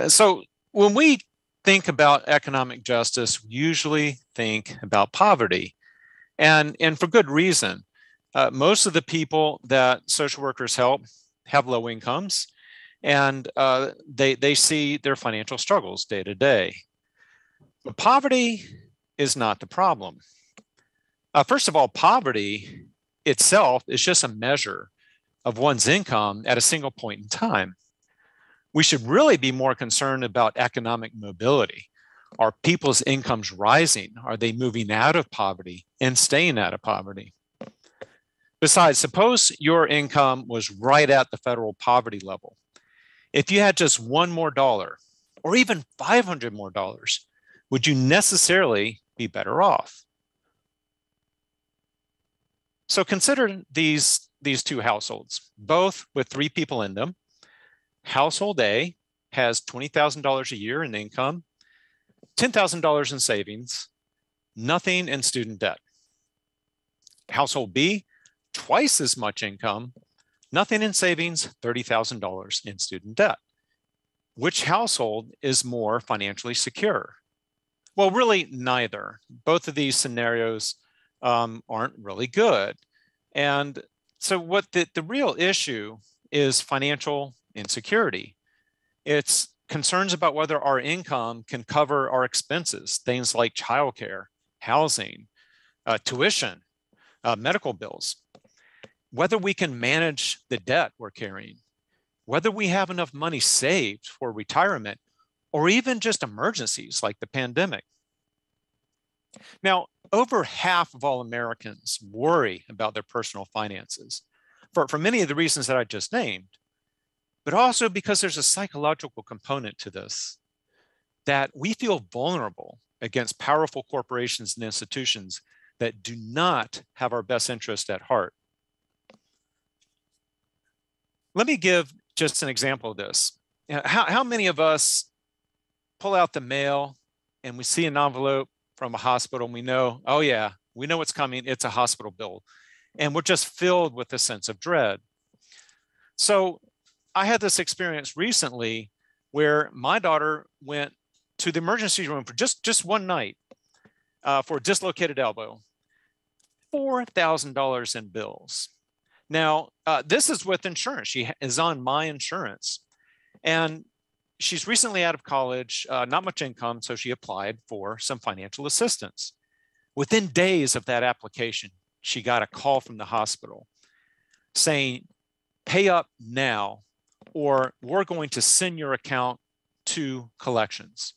So when we think about economic justice, we usually think about poverty, and for good reason. Most of the people that social workers help have low incomes, and they see their financial struggles day to day. But poverty is not the problem. First of all, poverty itself is just a measure of one's income at a single point in time. We should really be more concerned about economic mobility. Are people's incomes rising? Are they moving out of poverty and staying out of poverty? Besides, suppose your income was right at the federal poverty level. If you had just one more dollar, or even 500 more dollars, would you necessarily be better off? So consider these two households, both with 3 people in them. Household A has $20,000 a year in income, $10,000 in savings, nothing in student debt. Household B, twice as much income, nothing in savings, $30,000 in student debt. Which household is more financially secure? Well, really neither. Both of these scenarios aren't really good. And so what the real issue is financial insecurity. It's concerns about whether our income can cover our expenses, things like childcare, housing, tuition, medical bills, whether we can manage the debt we're carrying, whether we have enough money saved for retirement, or even just emergencies like the pandemic. Now, over half of all Americans worry about their personal finances for many of the reasons that I just named, but also because there's a psychological component to this, that we feel vulnerable against powerful corporations and institutions that do not have our best interest at heart. Let me give just an example of this. How many of us pull out the mail and we see an envelope from a hospital and we know, oh yeah, we know what's coming, it's a hospital bill. And we're just filled with a sense of dread. So I had this experience recently where my daughter went to the emergency room for just one night for a dislocated elbow, $4,000 in bills. Now, this is with insurance. She is on my insurance. And she's recently out of college, not much income, so she applied for some financial assistance. Within days of that application, she got a call from the hospital saying, pay up now, or we're going to send your account to collections.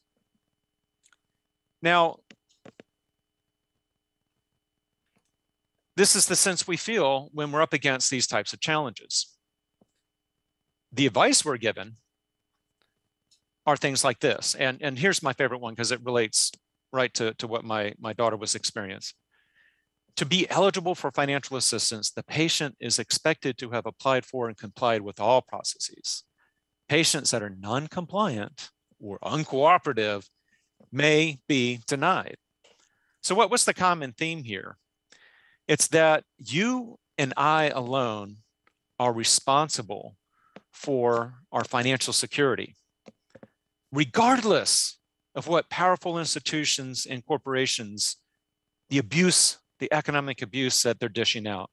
Now, this is the sense we feel when we're up against these types of challenges. The advice we're given are things like this. And here's my favorite one because it relates right to what my daughter was experiencing. To be eligible for financial assistance, the patient is expected to have applied for and complied with all processes. Patients that are non-compliant or uncooperative may be denied. So what's the common theme here? It's that you and I alone are responsible for our financial security, regardless of what powerful institutions and corporations, the economic abuse that they're dishing out.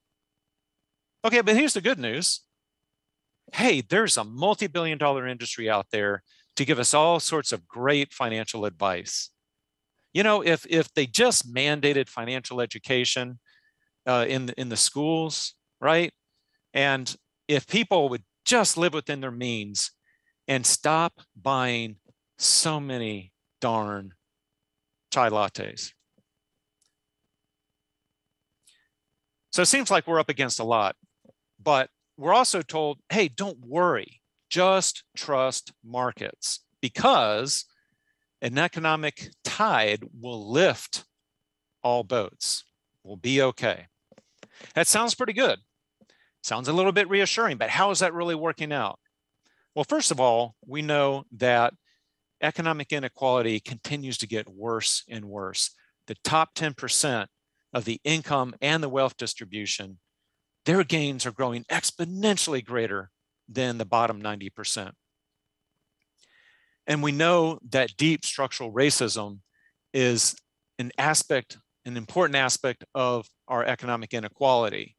Okay, but here's the good news. Hey, there's a multi-billion-dollar industry out there to give us all sorts of great financial advice. You know, if they just mandated financial education in the schools, right? And if people would just live within their means and stop buying so many darn chai lattes. So it seems like we're up against a lot, but we're also told, hey, don't worry, just trust markets because an economic tide will lift all boats. We'll be okay. That sounds pretty good. Sounds a little bit reassuring, but how is that really working out? Well, first of all, we know that economic inequality continues to get worse and worse. The top 10% of the income and the wealth distribution, their gains are growing exponentially greater than the bottom 90%. And we know that deep structural racism is an important aspect of our economic inequality,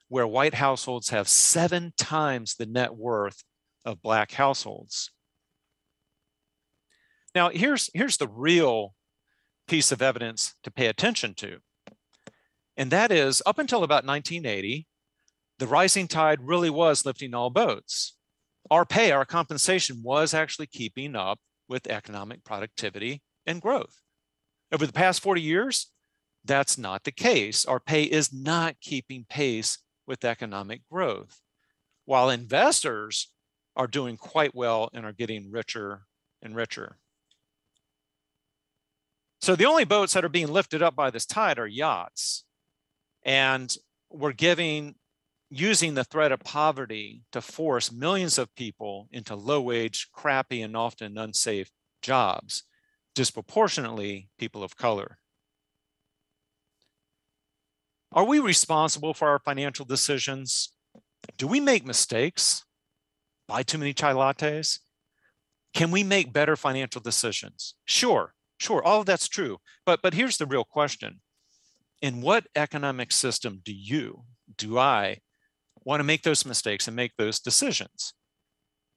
where white households have 7 times the net worth of Black households. Now, here's the real piece of evidence to pay attention to. And that is, up until about 1980, the rising tide really was lifting all boats. Our pay, our compensation was actually keeping up with economic productivity and growth. Over the past 40 years, that's not the case. Our pay is not keeping pace with economic growth, while investors are doing quite well and are getting richer and richer. So the only boats that are being lifted up by this tide are yachts. And we're using the threat of poverty to force millions of people into low-wage, crappy, and often unsafe jobs, disproportionately people of color. Are we responsible for our financial decisions? Do we make mistakes? Buy too many chai lattes? Can we make better financial decisions? Sure, all of that's true. But here's the real question. In what economic system do I want to make those mistakes and make those decisions?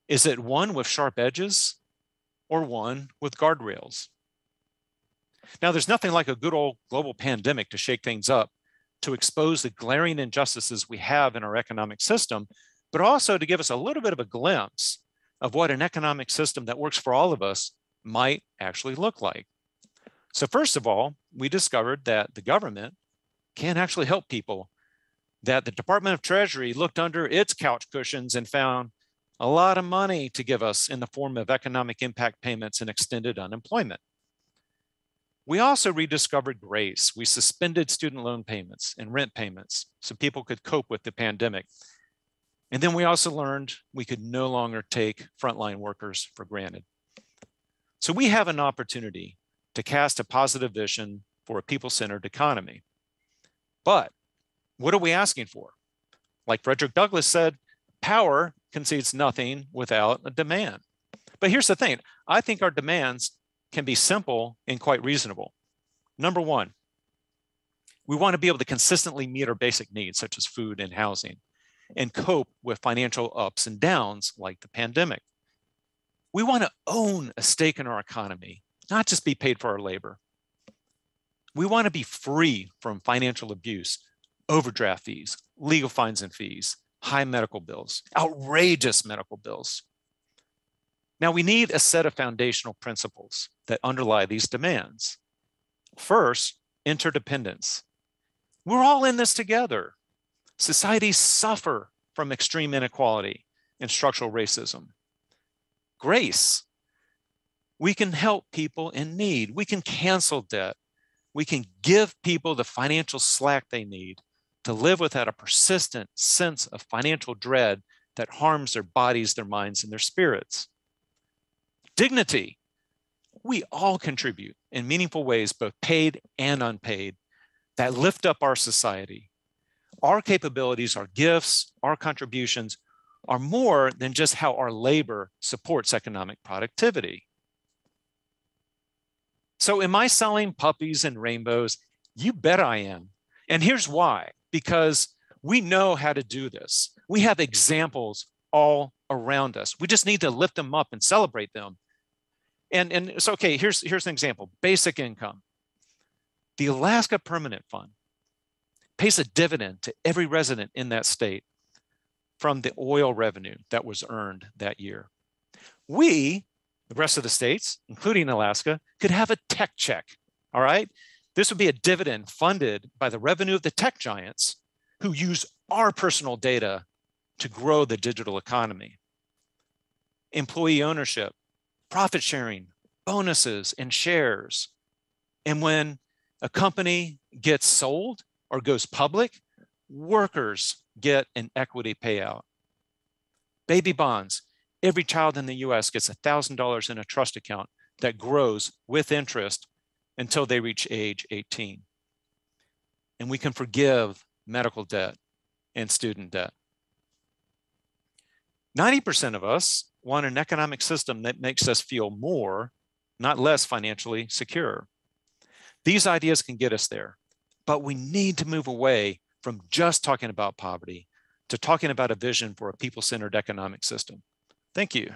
Is it one with sharp edges or one with guardrails? Now, there's nothing like a good old global pandemic to shake things up, to expose the glaring injustices we have in our economic system, but also to give us a little bit of a glimpse of what an economic system that works for all of us might actually look like. So first of all, we discovered that the government can actually help people, that the Department of Treasury looked under its couch cushions and found a lot of money to give us in the form of economic impact payments and extended unemployment. We also rediscovered grace. We suspended student loan payments and rent payments so people could cope with the pandemic. And then we also learned we could no longer take frontline workers for granted. So we have an opportunity to cast a positive vision for a people-centered economy. But what are we asking for? Like Frederick Douglass said, power concedes nothing without a demand. But here's the thing. I think our demands can be simple and quite reasonable. Number one, we want to be able to consistently meet our basic needs, such as food and housing, and cope with financial ups and downs like the pandemic. We want to own a stake in our economy, not just be paid for our labor. We want to be free from financial abuse, overdraft fees, legal fines and fees, high medical bills, outrageous medical bills. Now, we need a set of foundational principles that underlie these demands. First, interdependence. We're all in this together. Societies suffer from extreme inequality and structural racism. Grace. We can help people in need. We can cancel debt. We can give people the financial slack they need to live without a persistent sense of financial dread that harms their bodies, their minds, and their spirits. Dignity. We all contribute in meaningful ways, both paid and unpaid, that lift up our society. Our capabilities, our gifts, our contributions are more than just how our labor supports economic productivity. So am I selling puppies and rainbows? You bet I am. And here's why. Because we know how to do this. We have examples all around us. We just need to lift them up and celebrate them. And it's okay, here's an example. Basic income. The Alaska Permanent Fund pays a dividend to every resident in that state from the oil revenue that was earned that year. We, the rest of the states, including Alaska, could have a tech check, all right? This would be a dividend funded by the revenue of the tech giants who use our personal data to grow the digital economy. Employee ownership, profit sharing, bonuses, and shares. And when a company gets sold or goes public, workers get an equity payout. Baby bonds. Every child in the US gets $1,000 in a trust account that grows with interest until they reach age 18. And we can forgive medical debt and student debt. 90% of us want an economic system that makes us feel more, not less financially secure. These ideas can get us there, but we need to move away from just talking about poverty to talking about a vision for a people-centered economic system. Thank you.